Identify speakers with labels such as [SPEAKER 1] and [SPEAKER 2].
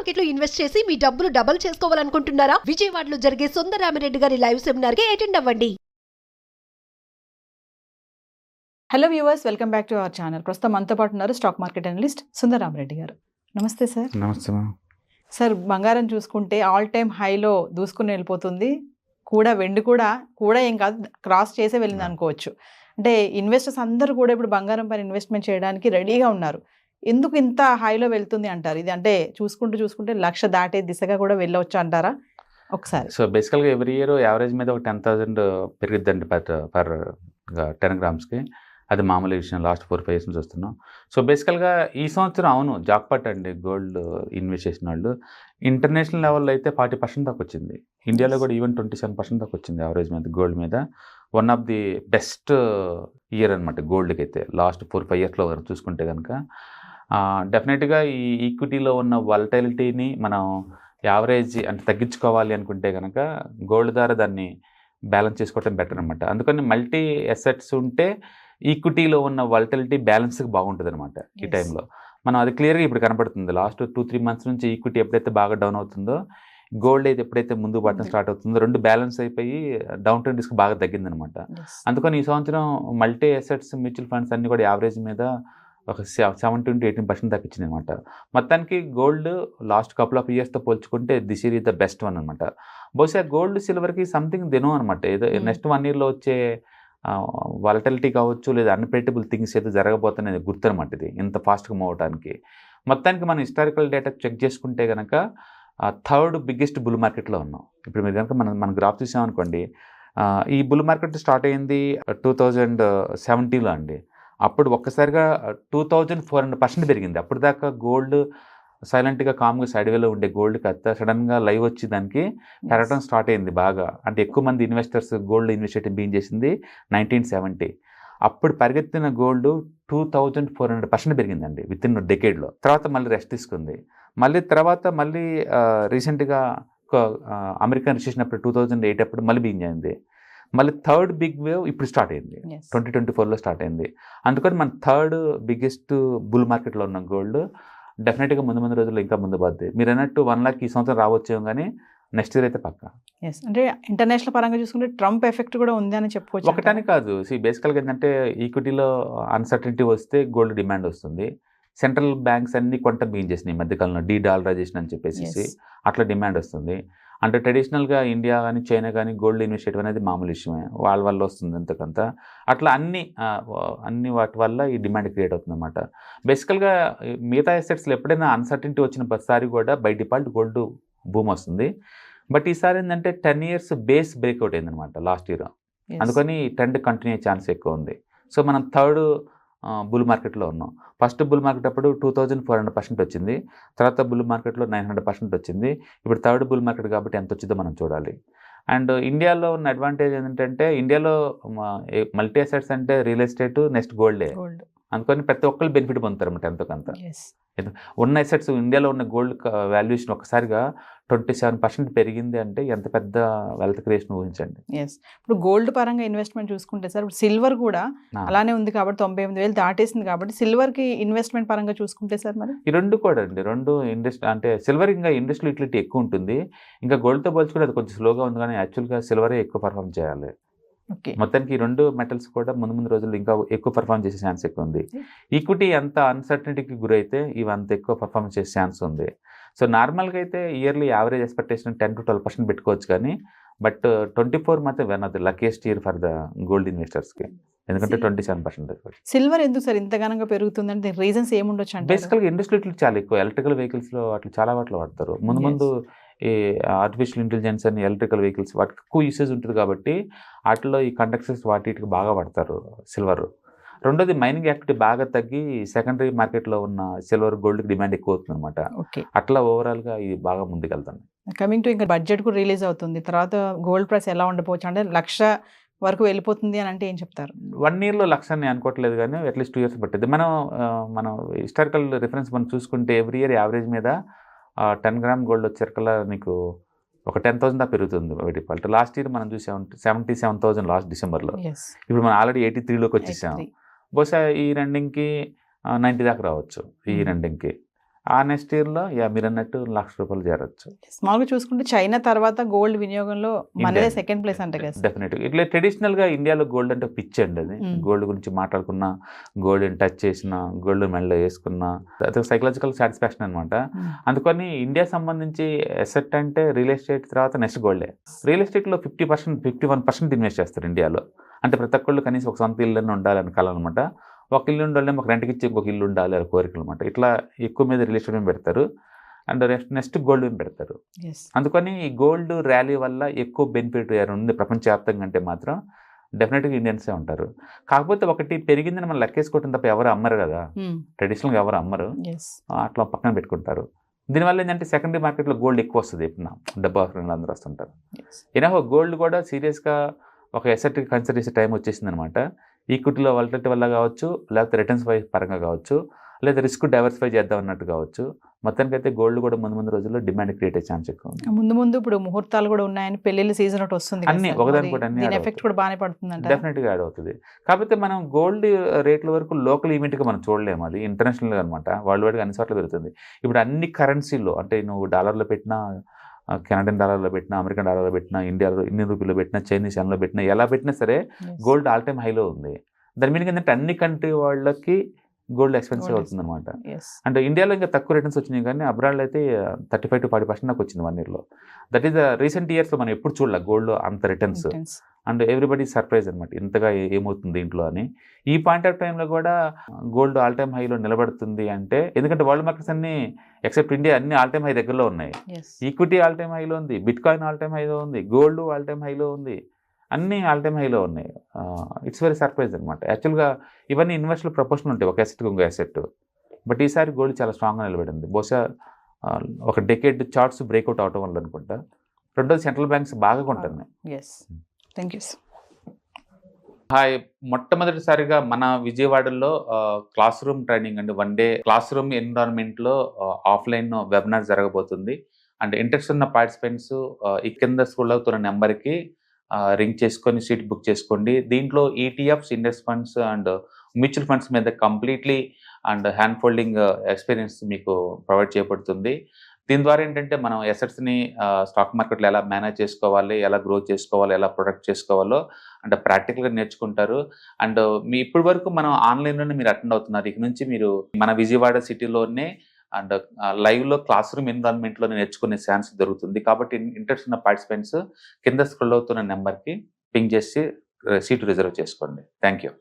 [SPEAKER 1] Market లో invest చేసి మీ డబ్బులు డబుల్ చేసుకోవాలనుకుంటున్నారా? విజయవాడలో జరిగే సుందరరామిరెడ్డి గారి లైవ్ సెమినార్ కి అటెండ్ అవ్వండి.
[SPEAKER 2] Hello viewers, welcome back to our channel. ప్రస్తుతం మనతో పాటు ఉన్నారు స్టాక్ మార్కెట్ అనలిస్ట్ సుందరరామిరెడ్డి గారు. నమస్తే సార్.
[SPEAKER 3] నమస్తే మ్యామ్.
[SPEAKER 2] సార్, బంగారం చూసుకుంటే ఆల్ టైమ్ హైలో దూసుకుని వెళ్ళిపోతుంది. వెండి కూడా ఏం కాదు, క్రాస్ చేసే వెళ్ళింది అనుకోవచ్చు. అంటే ఇన్వెస్టర్స్ అందరూ కూడా ఇప్పుడు బంగారం పైన ఇన్వెస్ట్మెంట్ చేయడానికి రెడీగా ఉన్నారు. ఎందుకు ఇంత హైలో వెళ్తుంది అంటారు? ఇది అంటే చూసుకుంటే 1,00,000 దాటే దిశగా కూడా వెళ్ళవచ్చు అంటారా? ఒకసారి
[SPEAKER 3] సో బేసికల్గా ఎవ్రీ ఇయర్ యావరేజ్ మీద ఒక 10,000 పెరుగుద్దండి పర్ 10 గ్రామ్స్కి. అది మామూలు విషయం, లాస్ట్ 4-5 years నుంచి వస్తున్నాం. సో బేసికల్గా ఈ సంవత్సరం అవును జాక్పాట్ అండి గోల్డ్ ఇన్వెస్ట్ చేసిన వాళ్ళు. ఇంటర్నేషనల్ లెవెల్లో అయితే 40% దాకా వచ్చింది. ఇండియాలో కూడా ఈవెన్ 27% దాకా వచ్చింది యావరేజ్ మీద గోల్డ్ మీద. One of the best year అనమాట గోల్డ్కి అయితే లాస్ట్ 4-5 yearsలో చూసుకుంటే కనుక. డెఫినెట్గా ఈ ఈక్విటీలో ఉన్న వాలటైలిటీని మనం యావరేజ్ అంటే తగ్గించుకోవాలి అనుకుంటే కనుక గోల్డ్ ద్వారా దాన్ని బ్యాలెన్స్ చేసుకోవటం బెటర్ అనమాట. అందుకని మల్టీ అసెట్స్ ఉంటే ఈక్విటీలో ఉన్న వాలటిలిటీ బ్యాలెన్స్కి బాగుంటుంది అనమాట. ఈ టైంలో మనం అది క్లియర్గా ఇప్పుడు కనపడుతుంది. లాస్ట్ 2-3 months నుంచి ఈక్విటీ ఎప్పుడైతే బాగా డౌన్ అవుతుందో, గోల్డ్ అయితే ఎప్పుడైతే ముందు పడటం స్టార్ట్ అవుతుందో, రెండు బ్యాలెన్స్ అయిపోయి డౌన్ ట్రెండ్ రిస్క్ బాగా తగ్గిందనమాట. అందుకని ఈ సంవత్సరం మల్టీ అసెట్స్ మ్యూచువల్ ఫండ్స్ అన్ని కూడా యావరేజ్ మీద ఒక 17-18% దాకా ఇచ్చింది అనమాట. మొత్తానికి గోల్డ్ లాస్ట్ కపుల్ ఆఫ్ ఇయర్స్తో పోల్చుకుంటే this year is the best one అనమాట. బహుశా గోల్డ్ సిల్వర్కి సంథింగ్ దినో అనమాట. ఏదో నెక్స్ట్ 1 yearలో వచ్చే వాలటిలిటీ కావచ్చు, లేదా అన్ప్రెడిక్టబుల్ థింగ్స్ ఏదో జరగబోతున్నది గుర్తు అనమాట. ఇది ఇంత ఫాస్ట్గా మూవ్ అవడానికి మొత్తానికి మనం హిస్టారికల్ డేటా చెక్ చేసుకుంటే కనుక 3rd బిగ్గెస్ట్ బుల్ మార్కెట్లో ఉన్నాం. ఇప్పుడు మీరు కనుక మన గ్రాఫ్ చూసామనుకోండి, ఈ బుల్ మార్కెట్ స్టార్ట్ అయ్యింది 2017లో అండి. అప్పుడు ఒక్కసారిగా 2400% పెరిగింది. అప్పుడు దాకా గోల్డ్ సైలెంట్గా కామ్గా సైడ్వేలో ఉండే గోల్డ్కి అంతా సడన్గా లైవ్ వచ్చి దానికి పెరగడం స్టార్ట్ అయింది బాగా. అంటే ఎక్కువ మంది ఇన్వెస్టర్స్ గోల్డ్ ఇన్వెస్ట్ చేయడం బీన్ చేసింది 1970. అప్పుడు పరిగెత్తిన గోల్డ్ 2400% పెరిగిందండి విత్ ఇన్ డెకేడ్లో. తర్వాత మళ్ళీ రెస్ట్ తీసుకుంది. మళ్ళీ రీసెంట్గా అమెరికన్ రిసెషన్ అప్పుడు 2008 అప్పుడు మళ్ళీ బీన్ అయింది. మళ్ళీ 3rd బిగ్ వేవ్ ఇప్పుడు స్టార్ట్ అయింది, 2024లో స్టార్ట్ అయింది. అందుకని మన 3rd బిగ్గెస్ట్ బుల్ మార్కెట్లో ఉన్న గోల్డ్ డెఫినెట్గా ముందు రోజుల్లో ఇంకా ముందు పోద్ది. మీరు అన్నట్టు 1 lakh ఈ సంవత్సరం రావచ్చేమో కానీ నెక్స్ట్ ఇయర్ అయితే పక్కా.
[SPEAKER 2] అంటే ఇంటర్నేషనల్ పరంగా చూసుకుంటే ట్రంప్ ఎఫెక్ట్ కూడా ఉంది అని చెప్పుకోవచ్చు.
[SPEAKER 3] ఒకటానికి కాదు, బేసికల్గా ఏంటంటే ఈక్విటీలో అన్సర్టనిటీ వస్తే గోల్డ్ డిమాండ్ వస్తుంది. సెంట్రల్ బ్యాంక్స్ అన్ని కొంత బీన్ చేసినాయి ఈ మధ్యకాలంలో, డీడాలరైజేషన్ అని చెప్పేసి అట్లా డిమాండ్ వస్తుంది. అంటే ట్రెడిషనల్గా ఇండియా కానీ చైనా కానీ గోల్డ్ ఇన్వెస్ట్ చేయడం అనేది మామూలు విషయమే, వాళ్ళ వల్ల వస్తుంది అంతకంత. అట్లా అన్ని వాటి వల్ల ఈ డిమాండ్ క్రియేట్ అవుతుంది అనమాట. బేసికల్గా మిగతా అసెట్స్లో ఎప్పుడైనా అన్సర్టనిటీ వచ్చిన ప్రతిసారి కూడా బై డిఫాల్ట్ గోల్డ్ భూమి వస్తుంది. బట్ ఈసారి ఏంటంటే 10 years బేస్ బ్రేక్అవుట్ అయిందనమాట లాస్ట్ ఇయర్. అందుకని ట్రెండ్ కంటిన్యూ అయ్యే ఛాన్స్ ఎక్కువ ఉంది. సో మనం 3rd బుల్ మార్కెట్లో ఉన్నాం. ఫస్ట్ బుల్ మార్కెట్ అప్పుడు 2400% వచ్చింది. తర్వాత బుల్ మార్కెట్లో 900% వచ్చింది. ఇప్పుడు 3rd బుల్ మార్కెట్ కాబట్టి ఎంత వచ్చిందో మనం చూడాలి. అండ్ ఇండియాలో ఉన్న అడ్వాంటేజ్ ఏంటంటే ఇండియాలో మల్టీ అసెట్స్ అంటే రియల్ ఎస్టేట్ నెక్స్ట్ గోల్డే. అందుకని ప్రతి ఒక్కరు బెనిఫిట్ పొందుతారు అన్నమాట ఎంతో కొంత. ఉన్న అసెట్స్ ఇండియాలో ఉన్న గోల్డ్ వాల్యుయేషన్ ఒకసారిగా 27% పెరిగింది అంటే ఎంత పెద్ద వెల్త్ క్రియేషన్ ఊహించండి.
[SPEAKER 2] ఇప్పుడు గోల్డ్ పరంగా ఇన్వెస్ట్మెంట్ చూసుకుంటే సార్, ఇప్పుడు సిల్వర్ కూడా అలానే ఉంది కాబట్టి 98,000 దాటేసింది కాబట్టి సిల్వర్కి ఇన్వెస్ట్మెంట్ పరంగా చూసుకుంటే సార్ మరి
[SPEAKER 3] ఈ రెండు కూడా అండి, రెండు ఇండస్ట్రీ అంటే సిల్వర్ ఇంకా ఇండస్ట్రియల్ యూటిలిటీ ఎక్కువ ఉంటుంది. ఇంకా గోల్డ్తో పోల్చుకుంటే అది కొంచెం స్లోగా ఉంది, కానీ యాక్చువల్గా సిల్వరే ఎక్కువ పర్ఫామ్ చేయాలి. మొత్తానికి ఈ రెండు మెటల్స్ కూడా ముందు రోజుల్లో ఇంకా ఎక్కువ పర్ఫామ్ చేసే ఛాన్స్ ఎక్కువ ఉంది. ఈక్విటీ ఎంత అన్సర్టనిటీకి గురైతే ఇవి అంత ఎక్కువ పర్ఫార్మెన్స్ చేసే ఛాన్స్ ఉంది. సో నార్మల్గా అయితే ఇయర్లీ యావరేజ్ ఎక్స్పెక్టేషన్ 10-12% పెట్టుకోవచ్చు, కానీ బట్ 24 మాత్రం one of the luckiest year for the gold ఇన్వెస్టర్స్కి. ఎందుకంటే 27%.
[SPEAKER 2] సిల్వర్ ఎందుకు సార్ ఇంతగానంగా పెరుగుతుందంటే రీజన్స్ ఏముండొచ్చు అంటే
[SPEAKER 3] బేసికల్గా ఇండస్ట్రీ చాలా ఎక్కువ, ఎలక్ట్రికల్ వెహికల్స్లో అట్లా చాలా వాటిలో వాడతారు. ముందు ఈ ఆర్టిఫిషియల్ ఇంటెలిజెన్స్ అని ఎలక్ట్రికల్ వెహికల్స్ వాటికి ఎక్కువ యూసేజ్ ఉంటుంది కాబట్టి వాటిలో ఈ కండక్టర్స్ వాటికి బాగా వాడతారు సిల్వర్. రెండోది మైనింగ్ యాక్టివిటీ బాగా తగ్గి సెకండరీ మార్కెట్లో ఉన్న సిల్వర్ గోల్డ్కి డిమాండ్ ఎక్కువ అవుతుంది అనమాట. అట్లా ఓవరాల్గా ఇది బాగా ముందుకెళ్తుంది.
[SPEAKER 2] కమింగ్ టు ఇంకా బడ్జెట్ కూడా రిలీజ్ అవుతుంది, తర్వాత గోల్డ్ ప్రైస్ ఎలా ఉండకపోవచ్చు అంటే 1,00,000 వరకు వెళ్ళిపోతుంది అని అంటే ఏం చెప్తారు?
[SPEAKER 3] 1 yearలో 1,00,000 అని అనుకోవట్లేదు, కానీ అట్లీస్ట్ 2 years పట్టింది. మనం హిస్టారికల్ రిఫరెన్స్ మనం చూసుకుంటే ఎవ్రీ ఇయర్ యావరేజ్ మీద 10 గ్రామ్ గోల్డ్ వచ్చేకల్లా నీకు ఒక 10,000 దాకా పెరుగుతుంది బై డిఫాల్ట్. లాస్ట్ ఇయర్ మనం చూసాం 77,000 లాస్ట్ డిసెంబర్లో. ఇప్పుడు మనం ఆల్రెడీ 83లోకి వచ్చేసాం. బహుశా ఈ రెండింగ్కి 90 దాకా రావచ్చు ఈ రెండింగ్కి. ఆ నెక్స్ట్ ఇయర్లో మీరు అన్నట్టు ₹1,00,000 చేరొచ్చు.
[SPEAKER 2] మామూలుగా చూసుకుంటే చైనా తర్వాత గోల్డ్ వినియోగంలో మనదే సెకండ్ ప్లేస్ అంటే కదా.
[SPEAKER 3] డెఫినెట్గా ఇట్లా ట్రెడిషనల్గా ఇండియాలో గోల్డ్ అంటే పిచ్చి అండి. అది గోల్డ్ గురించి మాట్లాడుకున్నా, గోల్డ్ టచ్ చేసిన, గోల్డ్ మెడలో వేసుకున్నా అది సైకలాజికల్ సాటిస్ఫాక్షన్ అనమాట. అందుకని ఇండియా సంబంధించి ఎసెట్ అంటే రియల్ ఎస్టేట్ తర్వాత నెక్స్ట్ గోల్డే. రియల్ ఎస్టేట్లో 51% ఇన్వెస్ట్ చేస్తారు ఇండియాలో. అంటే ప్రతి ఒక్కళ్ళు కనీసం ఒక సొంత ఇల్లు ఉండాలని కలనమాట. ఒక ఇల్లు ఉండాలి, ఒక రెంట్కి ఇచ్చి ఇంకొక ఇల్లు ఉండాలి అని కోరికలు అనమాట. ఇట్లా ఎక్కువ మీద రియల్ ఎస్టేట్ పెడతారు. అండ్ నెక్స్ట్ గోల్డ్ పెడతారు. అందుకని ఈ గోల్డ్ ర్యాలీ వల్ల ఎక్కువ బెనిఫిట్ ఉంది ప్రపంచవ్యాప్తంగా అంటే మాత్రం డెఫినెట్గా ఇండియన్సే ఉంటారు. కాకపోతే ఒకటి పెరిగిందని మనం లెక్కేసుకోవటం తప్ప ఎవరు అమ్మరు కదా, ట్రెడిషనల్గా ఎవరు అమ్మరు, అట్లా పక్కన పెట్టుకుంటారు. దీనివల్ల ఏంటంటే సెకండరీ మార్కెట్లో గోల్డ్ ఎక్కువ వస్తుంది. ఇప్పుడు డబ్బు అవసరంగా అందరూ వస్తుంటారు. ఏదో గోల్డ్ కూడా సీరియస్గా ఒక ఎసెట్కి కన్సిడర్ చేసే టైం వచ్చేసింది అనమాట. ఈక్విటీలో వాలటిలిటీ వల్ల కావచ్చు, లేకపోతే రిటర్న్స్ వైజ్ పరంగా కావచ్చు, లేదా రిస్క్ డైవర్సిఫై చేద్దాం అన్నట్టు కావచ్చు. మొత్తానికి అయితే గోల్డ్ కూడా ముందు రోజుల్లో డిమాండ్ క్రియేట్ అయ్యే ఛాన్స్ ఎక్కువ ఉంది.
[SPEAKER 2] ముందు ఇప్పుడు ముహూర్తాలు కూడా ఉన్నాయని, పెళ్లిళ్ళ సీజన్ ఒకటి వస్తుంది,
[SPEAKER 3] అన్ని ఒకదాని కూడా అన్ని
[SPEAKER 2] ఎఫెక్ట్ కూడా బాగానే పడుతుంది.
[SPEAKER 3] డెఫినెట్గా యాడ్ అవుతుంది. కాకపోతే మనం గోల్డ్ రేట్ల వరకు లోకల్ ఈవెంట్గా మనం చూడలేము, అది ఇంటర్నేషనల్గా అనమాట. వరల్డ్ వైడ్గా అన్ని చోట్ల పెరుగుతుంది. ఇప్పుడు అన్ని కరెన్సీలో అంటే నువ్వు డాలర్లో పెట్టినా, కెనడియన్ డాలర్లో పెట్టినా, అమెరికన్ డాలర్లో పెట్టినా, ఇండియాలో ఇండియన్ రూపీలో పెట్టినా, చైనీస్ ఎన్లో పెట్టినా, ఎలా పెట్టినా సరే గోల్డ్ ఆల్ టైమ్ హైలో ఉంది. దాని మీనింగ్ ఏంటంటే అన్ని కంట్రీ వాళ్ళకి గోల్డ్ ఎక్స్పెన్సివ్ అవుతుంది అనమాట. అంటే ఇండియాలో ఇంకా తక్కువ రిటర్న్స్ వచ్చినాయి, కానీ అబ్రాడ్లో అయితే 35 to 40% నాకు వచ్చింది 1 yearలో. దట్ ఈస్ రీసెంట్ ఇయర్స్లో మనం ఎప్పుడు చూడలే గోల్డ్ అంత రిటర్న్స్. అండ్ ఎవ్రీబడి సర్ప్రైజ్ అనమాట, ఇంతగా ఏమవుతుంది దీంట్లో అని. ఈ పాయింట్ ఆఫ్ టైంలో కూడా గోల్డ్ ఆల్ టైమ్ హైలో నిలబడుతుంది అంటే, ఎందుకంటే వరల్డ్ మార్కెట్స్ అన్ని ఎక్సెప్ట్ ఇండియా అన్ని ఆల్ టైమ్ హై దగ్గరలో ఉన్నాయి. ఈక్విటీ ఆల్ టైమ్ హైలో ఉంది, బిట్ కాయిన్ ఆల్ టైమ్ హైలో ఉంది, గోల్డ్ ఆల్ టైమ్ హైలో ఉంది, అన్నీ ఆల్ టైమ్ హైలో ఉన్నాయి. ఇట్స్ వెరీ సర్ప్రైజ్ అనమాట. యాక్చువల్గా ఇవన్నీ ఇన్వెస్టర్లు ప్రపోర్షన్ ఉంటాయి, ఒక ఎసెట్కి ఇంకో ఎసెట్. బట్ ఈసారి గోల్డ్ చాలా స్ట్రాంగ్గా నిలబడింది. బహుశా ఒక డెకేడ్ చార్ట్స్ బ్రేక్అవుట్ అవటం వల్ల అనుకుంటా. రెండోది సెంట్రల్ బ్యాంక్స్ బాగా కొంటున్నాయి.
[SPEAKER 2] Thank you.
[SPEAKER 3] హాయ్, మొట్టమొదటిసారిగా మన విజయవాడలో క్లాస్ రూమ్ ట్రైనింగ్ అండి, 1 day క్లాస్ రూమ్ ఎన్విరాన్మెంట్లో ఆఫ్లైన్ వెబినార్ జరగబోతుంది. అండ్ ఇంట్రెస్ట్ ఉన్న పార్టిసిపెంట్స్ ఈ కింద స్క్రోల్ అవుతున్న నెంబర్కి రింగ్ చేసుకొని సీట్ బుక్ చేసుకోండి. దీంట్లో ETFs, index funds and mutual funds మీద completely and hand holding experience మీకు ప్రొవైడ్ చేయబడుతుంది. దీని ద్వారా ఏంటంటే మనం ఎసెట్స్ని స్టాక్ మార్కెట్లో ఎలా మేనేజ్ చేసుకోవాలి, ఎలా గ్రో చేసుకోవాలి, ఎలా ప్రొటెక్ట్ చేసుకోవాలో అంటే ప్రాక్టికల్గా నేర్చుకుంటారు. అండ్ ఇప్పటి వరకు మనం ఆన్లైన్లోనే మీరు అటెండ్ అవుతున్నారు. ఇక నుంచి మీరు మన విజయవాడ సిటీలోనే అండ్ లైవ్లో క్లాస్ రూమ్ ఎన్విరాన్మెంట్లో నేర్చుకునే ఛాన్స్ దొరుకుతుంది. కాబట్టి ఇంట్రెస్ట్ ఉన్న పార్టిసిపెంట్స్ కింద స్క్రోల్ అవుతున్న నెంబర్కి పింగ్ చేసి సీటు రిజర్వ్ చేసుకోండి. Thank you.